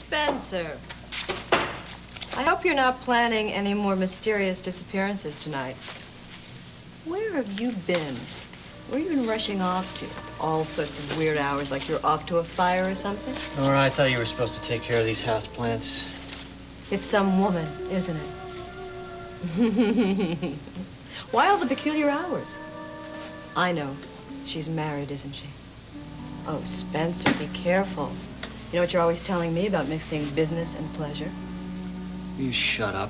Spencer. I hope you're not planning any more mysterious disappearances tonight. Where have you been? Where have you been rushing off to? All sorts of weird hours, like you're off to a fire or something? Nora, I thought you were supposed to take care of these houseplants. It's some woman, isn't it? Why all the peculiar hours? I know. She's married, isn't she? Oh, Spencer, be careful. You know what you're always telling me about mixing business and pleasure? You shut up.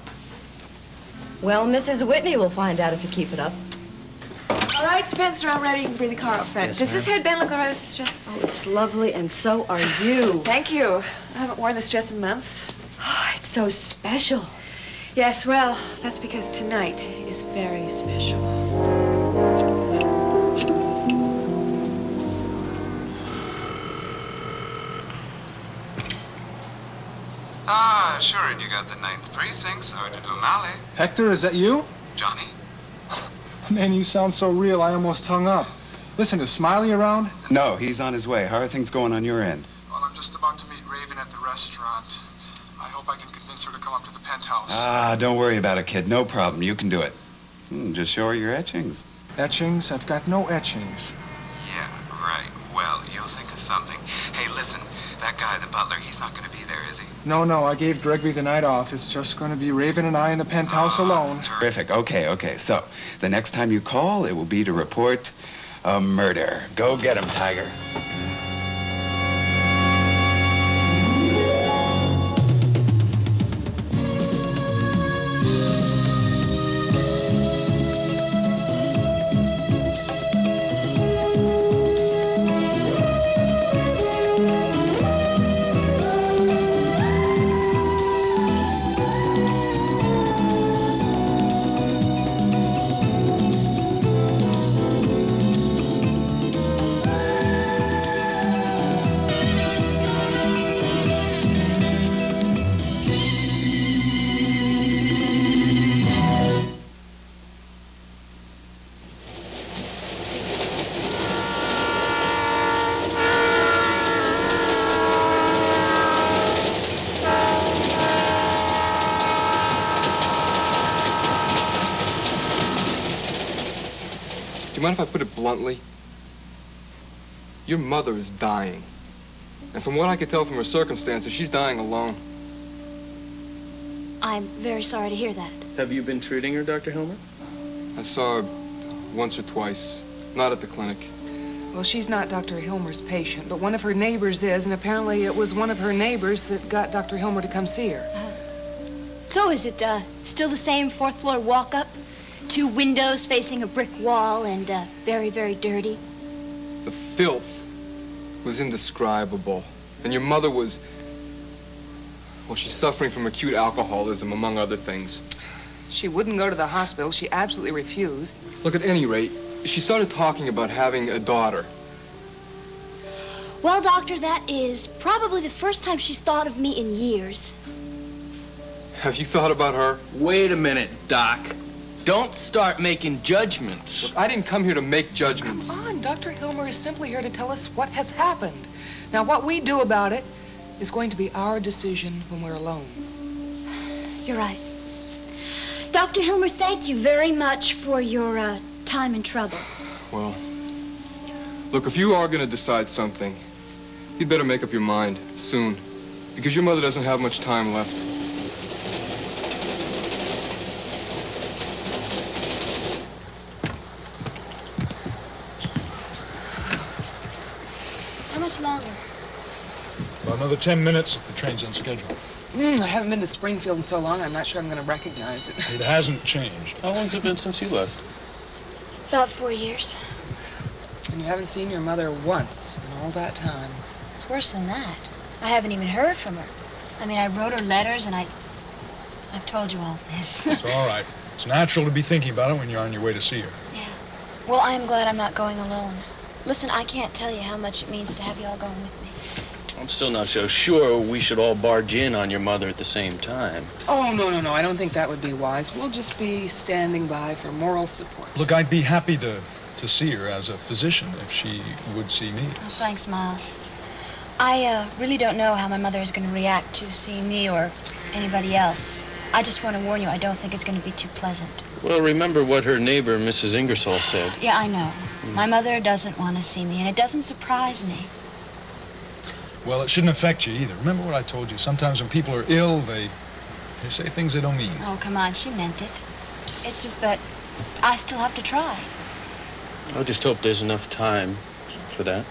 Well, Mrs. Whitney will find out if you keep it up. All right, Spencer, I'm ready. You can bring the car out front. Yes, Does this headband look all right with this dress? Oh, it's lovely, and so are you. Thank you. I haven't worn this dress in months. Oh, it's so special. Yes, well, that's because tonight is very special. Ah, sure, and you got the 9th Precinct, Sergeant O'Malley. Hector, is that you? Johnny? Man, you sound so real, I almost hung up. Listen, is Smiley around? No, he's on his way. How are things going on your end? Well, I'm just about to meet Raven at the restaurant. I hope I can convince her to come up to the penthouse. Ah, don't worry about it, kid. No problem. You can do it. Just show her your etchings. Etchings? I've got no etchings. Yeah, right. Well, you'll think of something. Hey, listen, that guy, the butler, he's not going to be there, is he? No, I gave Gregory the night off. It's just going to be Raven and I in the penthouse alone. Terrific. Okay. So, the next time you call, it will be to report a murder. Go get him, Tiger. Do you mind if I put it bluntly? Your mother is dying. And from what I could tell from her circumstances, she's dying alone. I'm very sorry to hear that. Have you been treating her, Dr. Hilmer? I saw her once or twice, not at the clinic. Well, she's not Dr. Hilmer's patient, but one of her neighbors is, and apparently it was one of her neighbors that got Dr. Hilmer to come see her. So is it still the same 4th floor walk-up? 2 windows facing a brick wall and very, very dirty? The filth was indescribable. And your mother was, well, she's suffering from acute alcoholism, among other things. She wouldn't go to the hospital. She absolutely refused. Look, at any rate, she started talking about having a daughter. Well, Doctor, that is probably the first time she's thought of me in years. Have you thought about her? Wait a minute, Doc. Don't start making judgments. Look, I didn't come here to make judgments. Come on, Dr. Hilmer is simply here to tell us what has happened. Now, what we do about it is going to be our decision when we're alone. You're right. Dr. Hilmer, thank you very much for your time and trouble. Well, look, if you are going to decide something, you'd better make up your mind soon, because your mother doesn't have much time left. How much longer? About another 10 minutes if the train's on schedule. I haven't been to Springfield in so long, I'm not sure I'm going to recognize it. It hasn't changed. How long's it been since you left? About 4 years. And you haven't seen your mother once in all that time. It's worse than that. I haven't even heard from her. I mean, I wrote her letters and I've told you all this. It's all right. It's natural to be thinking about it when you're on your way to see her. Yeah. Well, I'm glad I'm not going alone. Listen, I can't tell you how much it means to have you all going with me. I'm still not so sure we should all barge in on your mother at the same time. Oh, no. I don't think that would be wise. We'll just be standing by for moral support. Look, I'd be happy to see her as a physician if she would see me. Oh, thanks, Miles. I really don't know how my mother is going to react to seeing me or anybody else. I just want to warn you, I don't think it's going to be too pleasant. Well, remember what her neighbor, Mrs. Ingersoll, said. Yeah, I know. My mother doesn't want to see me, and it doesn't surprise me. Well, it shouldn't affect you either. Remember what I told you? Sometimes when people are ill, they say things they don't mean. Oh, come on, she meant it. It's just that I still have to try. I just hope there's enough time for that.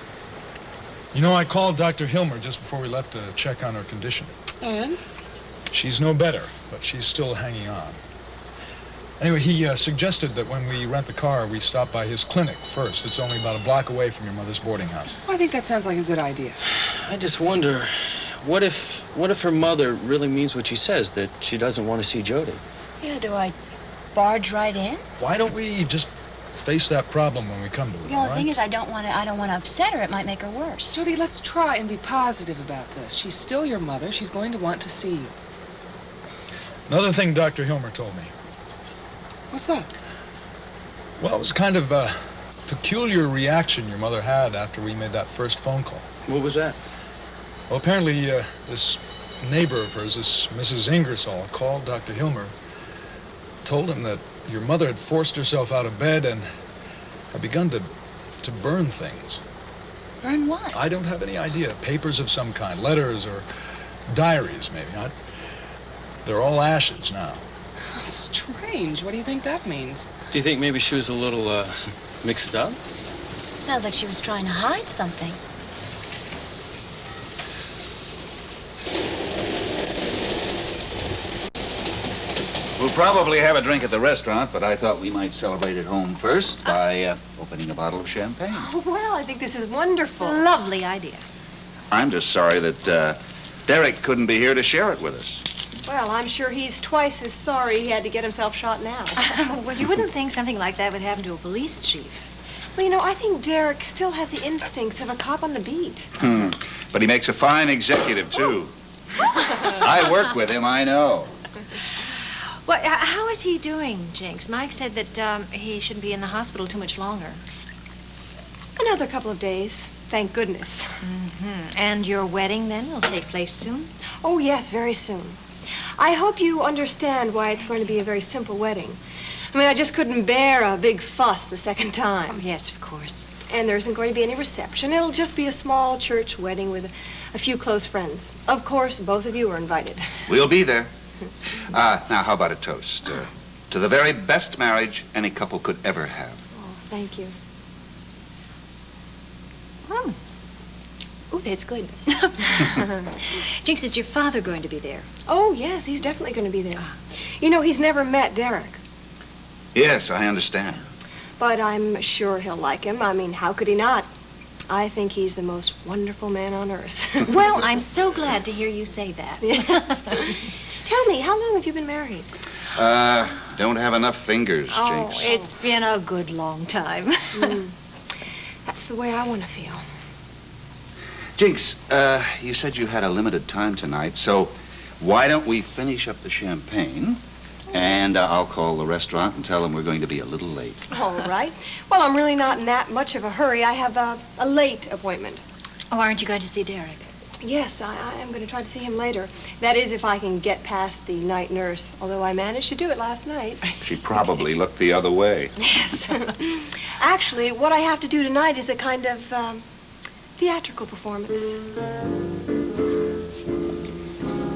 You know, I called Dr. Hilmer just before we left to check on her condition. And? She's no better, but she's still hanging on. Anyway, he suggested that when we rent the car, we stop by his clinic first. It's only about a block away from your mother's boarding house. Well, I think that sounds like a good idea. I just wonder, what if her mother really means what she says, that she doesn't want to see Jody? Yeah, do I barge right in? Why don't we just face that problem when we come to it, The only thing is I don't want to upset her. It might make her worse. Jody, let's try and be positive about this. She's still your mother. She's going to want to see you. Another thing Dr. Hilmer told me. What's that? Well, it was kind of a peculiar reaction your mother had after we made that first phone call. What was that? Well, apparently, this neighbor of hers, this Mrs. Ingersoll, called Dr. Hilmer, told him that your mother had forced herself out of bed and had begun to burn things. Burn what? I don't have any idea. Papers of some kind, letters or diaries, maybe. They're all ashes now. Strange. What do you think that means? Do you think maybe she was a little, mixed up? Sounds like she was trying to hide something. We'll probably have a drink at the restaurant, but I thought we might celebrate at home first by opening a bottle of champagne. Oh, well, I think this is wonderful. Lovely idea. I'm just sorry that Derek couldn't be here to share it with us. Well, I'm sure he's twice as sorry he had to get himself shot now. Well, you wouldn't think something like that would happen to a police chief. Well, you know, I think Derek still has the instincts of a cop on the beat. But he makes a fine executive, too. I worked with him, I know. Well, how is he doing, Jinx? Mike said that he shouldn't be in the hospital too much longer. Another couple of days, thank goodness. Mm-hmm. And your wedding, then, will take place soon? Oh, yes, very soon. I hope you understand why it's going to be a very simple wedding. I mean, I just couldn't bear a big fuss the second time. Oh, yes, of course. And there isn't going to be any reception. It'll just be a small church wedding with a few close friends. Of course, both of you are invited. We'll be there. Now, how about a toast? To the very best marriage any couple could ever have. Oh, thank you. Oh, that's good. Jinx, is your father going to be there? Oh, yes, he's definitely going to be there. You know, he's never met Derek. Yes, I understand. But I'm sure he'll like him. I mean, how could he not? I think he's the most wonderful man on earth. Well, I'm so glad to hear you say that. Yes. Tell me, how long have you been married? Don't have enough fingers, Oh, Jinx. it's been a good long time. That's the way I want to feel. Jinx, you said you had a limited time tonight, so why don't we finish up the champagne, and I'll call the restaurant and tell them we're going to be a little late. All right. Well, I'm really not in that much of a hurry. I have a late appointment. Oh, aren't you going to see Derek? Yes, I am going to try to see him later. That is, if I can get past the night nurse, although I managed to do it last night. She probably looked the other way. Yes. Actually, what I have to do tonight is a kind of theatrical performance.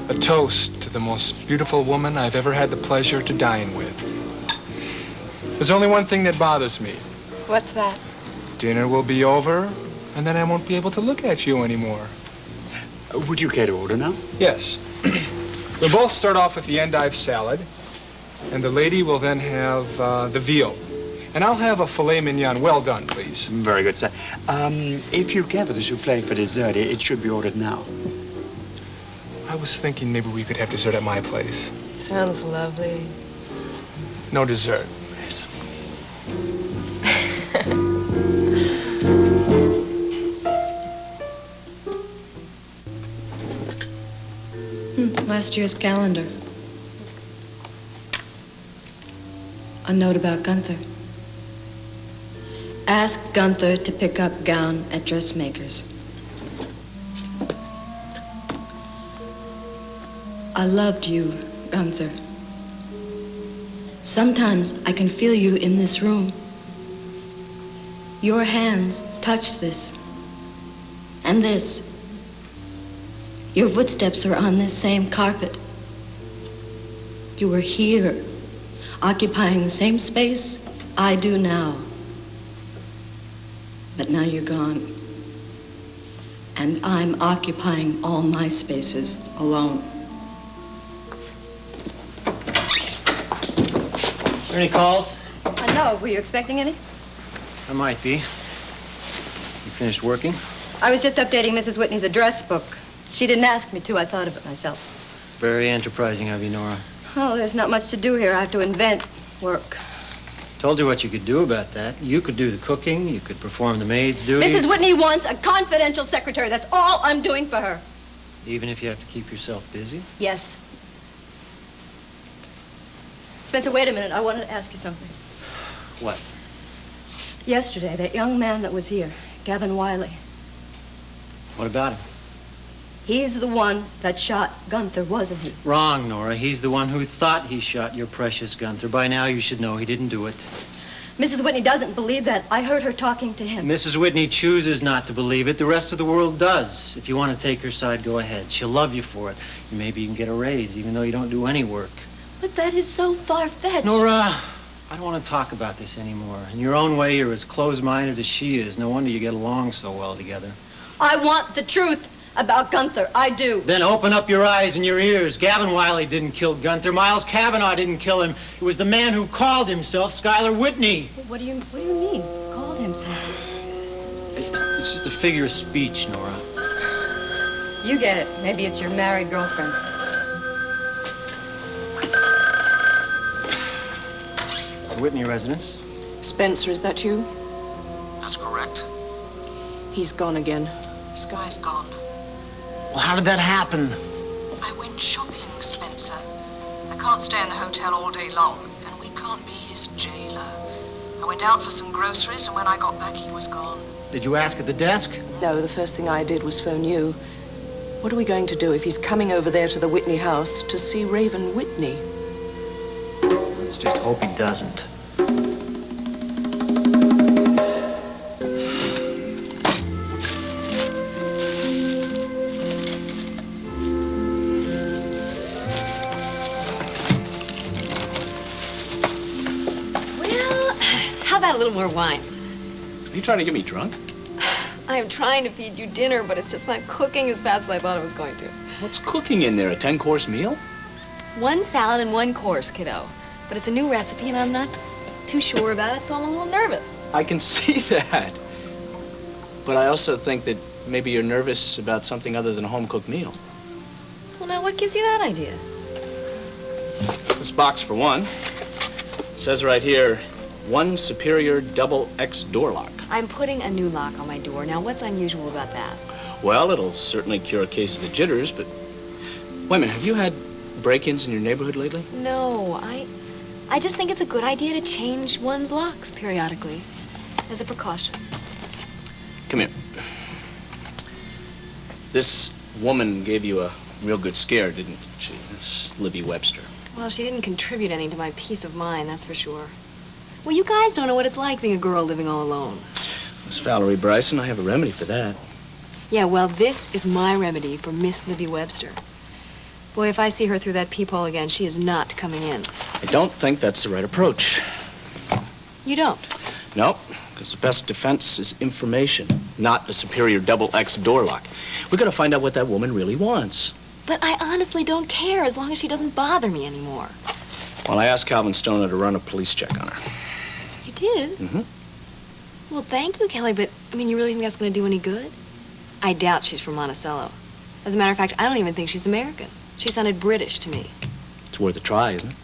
A toast to the most beautiful woman I've ever had the pleasure to dine with. There's only one thing that bothers me. What's that? Dinner will be over, and then I won't be able to look at you anymore. Would you care to order now? Yes. We'll both start off with the endive salad, and the lady will then have the veal. And I'll have a filet mignon. Well done, please. Very good, sir. If you care for the souffle for dessert, it should be ordered now. I was thinking maybe we could have dessert at my place. Sounds lovely. No dessert. Yes. Last year's calendar. A note about Gunther. Ask Gunther to pick up gown at dressmaker's. I loved you, Gunther. Sometimes I can feel you in this room. Your hands touch this and this. Your footsteps are on this same carpet. You were here, occupying the same space I do now. But now you're gone. And I'm occupying all my spaces alone. Are there any calls? No, were you expecting any? I might be. You finished working? I was just updating Mrs. Whitney's address book. She didn't ask me to. I thought of it myself. Very enterprising of you, Nora. Oh, there's not much to do here. I have to invent work. Told you what you could do about that. You could do the cooking. You could perform the maid's duties. Mrs. Whitney wants a confidential secretary. That's all I'm doing for her. Even if you have to keep yourself busy? Yes. Spencer, wait a minute. I wanted to ask you something. What? Yesterday, that young man that was here, Gavin Wiley, What about him? he's the one that shot Gunther, wasn't he? Wrong, Nora. He's the one who thought he shot your precious Gunther. By now, you should know he didn't do it. Mrs. Whitney doesn't believe that. I heard her talking to him. Mrs. Whitney chooses not to believe it. The rest of the world does. If you want to take her side, go ahead. She'll love you for it. Maybe you can get a raise, even though you don't do any work. But that is so far-fetched. Nora, I don't want to talk about this anymore. In your own way, you're as closed-minded as she is. No wonder you get along so well together. I want the truth about Gunther. I do. Then open up your eyes and your ears. Gavin Wiley didn't kill Gunther. Miles Cavanaugh didn't kill him. It was the man who called himself Schuyler Whitney. What do you mean? Called himself? It's just a figure of speech, Nora. You get it. Maybe it's your married girlfriend. Whitney residence. Spencer, is that you? That's correct. He's gone again. This guy's gone. Well, how did that happen? I went shopping, Spencer. I can't stay in the hotel all day long, and we can't be his jailer. I went out for some groceries, and when I got back, he was gone. Did you ask at the desk? No, the first thing I did was phone you. What are we going to do if he's coming over there to the Whitney house to see Raven Whitney? Let's just hope he doesn't. How about a little more wine? Are you trying to get me drunk? I am trying to feed you dinner, but it's just not cooking as fast as I thought it was going to. What's cooking in there, a 10-course meal? One salad and one course, kiddo. But it's a new recipe, and I'm not too sure about it, so I'm a little nervous. I can see that. But I also think that maybe you're nervous about something other than a home-cooked meal. Well, now, what gives you that idea? This box, for one. It says right here, 1 superior double X door lock. I'm putting a new lock on my door. Now, what's unusual about that? Well, it'll certainly cure a case of the jitters, but... Wait a minute, have you had break-ins in your neighborhood lately? No, I just think it's a good idea to change one's locks periodically, as a precaution. Come here. This woman gave you a real good scare, didn't she? That's Libby Webster. Well, she didn't contribute any to my peace of mind, that's for sure. Well, you guys don't know what it's like being a girl living all alone. Miss Valerie Bryson, I have a remedy for that. Yeah, well, this is my remedy for Miss Libby Webster. Boy, if I see her through that peephole again, she is not coming in. I don't think that's the right approach. You don't? No, because the best defense is information, not a superior double X door lock. We gotta find out what that woman really wants. But I honestly don't care as long as she doesn't bother me anymore. Well, I asked Calvin Stoner to run a police check on her. You did? Mm-hmm. Well, thank you, Kelly, but, I mean, you really think that's going to do any good? I doubt she's from Monticello. As a matter of fact, I don't even think she's American. She sounded British to me. It's worth a try, isn't it?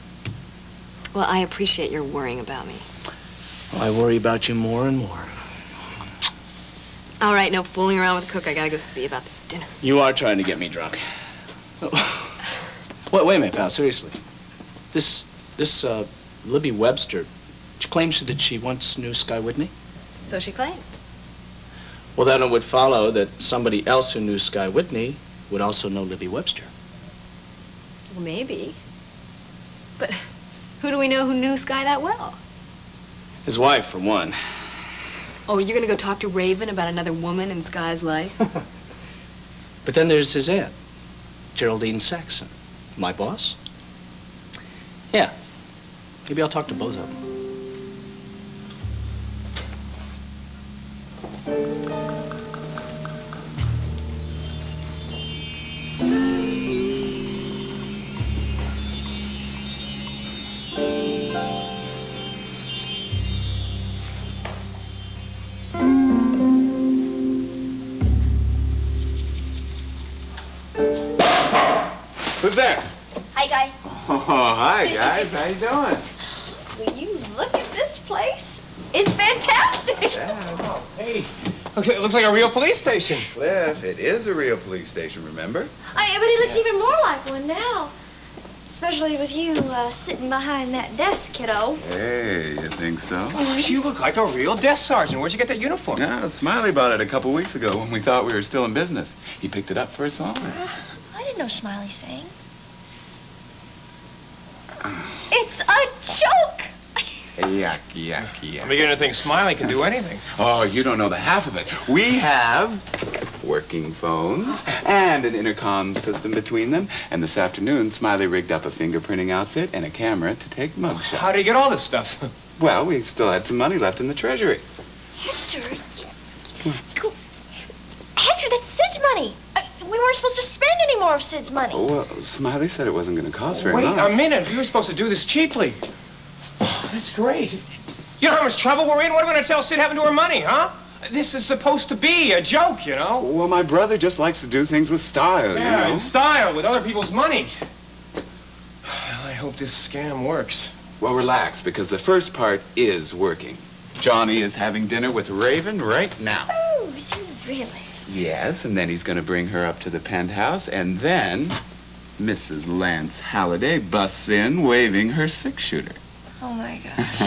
Well, I appreciate your worrying about me. Well, I worry about you more and more. All right, no fooling around with the cook. I gotta go see about this dinner. You are trying to get me drunk. Oh. Wait a minute, pal, seriously. This Libby Webster, she claims that she once knew Sky Whitney? So she claims. Well, then it would follow that somebody else who knew Sky Whitney would also know Libby Webster. Well, maybe. But who do we know who knew Sky that well? His wife, for one. Oh, you're gonna go talk to Raven about another woman in Sky's life? But then there's his aunt, Geraldine Saxon. My boss? Yeah. Maybe I'll talk to both of them. Who's there? Hi, guys. Oh, hi, guys. How you doing? Will you look at this place? It's fantastic. Yeah. Hey, it looks like a real police station. Cliff, it is a real police station, remember? But it looks even more like one now. Especially with you sitting behind that desk, kiddo. Hey, you think so? You look like a real desk sergeant. Where'd you get that uniform? Yeah, Smiley bought it a couple weeks ago when we thought we were still in business. He picked it up for a song. I didn't know Smiley sang. It's a joke! Yuck, yuck, yuck. I'm beginning to think Smiley can do anything. Oh, you don't know the half of it. We have working phones and an intercom system between them. And this afternoon, Smiley rigged up a fingerprinting outfit and a camera to take mugshots. How do you get all this stuff? Well, we still had some money left in the treasury. Hector, that's Sid's money. We weren't supposed to spend any more of Sid's money. Oh, well, Smiley said it wasn't going to cost very Wait much. a minute. We were supposed to do this cheaply. That's great. You know how much trouble we're in? What are we going to tell Sid happened to her money, huh? This is supposed to be a joke, you know? Well, my brother just likes to do things with style, you know? In style, with other people's money. Well, I hope this scam works. Well, relax, because the first part is working. Johnny is having dinner with Raven right now. Oh, is he really? Yes, and then he's going to bring her up to the penthouse, and then Mrs. Lance Halliday busts in waving her six-shooter. Oh, my gosh.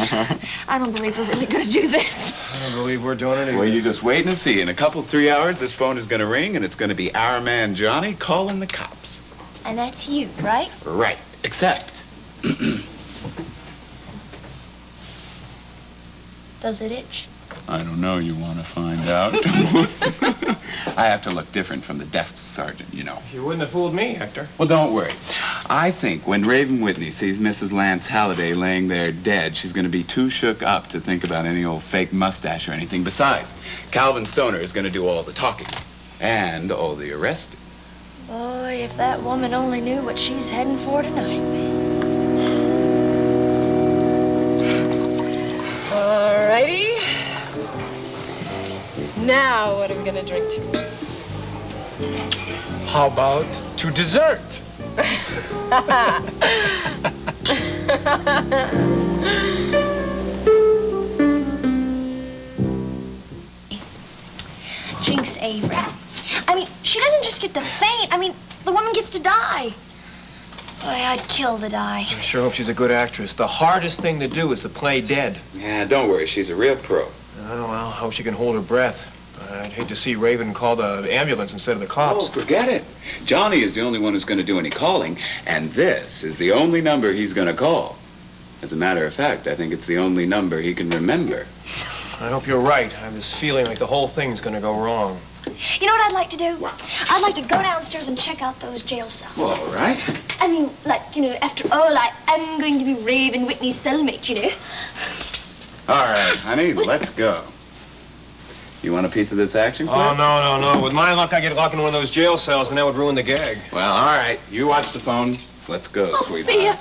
I don't believe we're really going to do this. I don't believe we're doing it either. Well, you just wait and see. In a couple, 3 hours, this phone is going to ring, and it's going to be our man Johnny calling the cops. And that's you, right? Right, except... Does it itch? I don't know. You want to find out? I have to look different from the desk sergeant, you know. You wouldn't have fooled me, Hector. Well, don't worry. I think when Raven Whitney sees Mrs. Lance Halliday laying there dead, she's going to be too shook up to think about any old fake mustache or anything. Besides, Calvin Stoner is going to do all the talking and all the arresting. Boy, if that woman only knew what she's heading for tonight. Alrighty. Now, what are we gonna drink to? How about to dessert? Jinx Ayres. I mean, she doesn't just get to faint. I mean, the woman gets to die. Boy, I'd kill to die. I sure hope she's a good actress. The hardest thing to do is to play dead. Yeah, don't worry. She's a real pro. Oh, well, I hope she can hold her breath. I'd hate to see Raven call the ambulance instead of the cops. Oh, forget it. Johnny is the only one who's going to do any calling, and this is the only number he's going to call. As a matter of fact, I think it's the only number he can remember. I hope you're right. I have this feeling like the whole thing's going to go wrong. You know what I'd like to do? What? I'd like to go downstairs and check out those jail cells. Well, all right. I mean, like, you know, after all, I am going to be Raven Whitney's cellmate, you know? All right, honey, let's go. You want a piece of this action, Cliff? Oh, no. With my luck, I get locked in one of those jail cells, and that would ruin the gag. Well, all right. You watch the phone. Let's go, I'll sweetheart. see ya.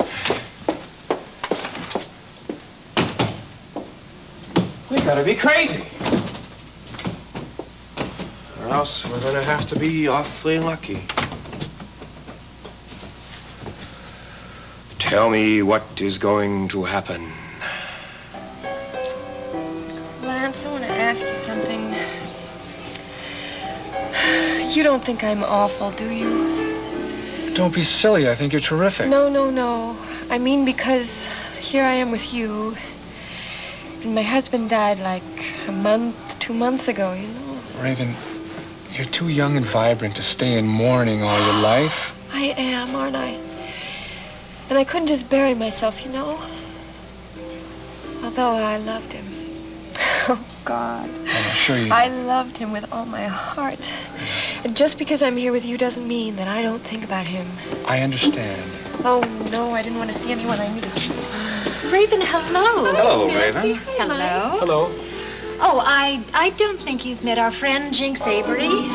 We gotta be crazy. Or else we're gonna have to be awfully lucky. Tell me what is going to happen. Lance, I want to ask you something. You don't think I'm awful, do you? Don't be silly. I think you're terrific. No. I mean, because here I am with you. And my husband died like a month, 2 months ago, you know. Raven, you're too young and vibrant to stay in mourning all your life. I am, aren't I? And I couldn't just bury myself, you know? Although I loved him. Oh, God. I'm sure you... I loved him with all my heart. And just because I'm here with you doesn't mean that I don't think about him. I understand. Oh, no, I didn't want to see anyone I knew. Raven, hello. Hello, Raven. Hello. Hello. Oh, I don't think you've met our friend Jinx Avery.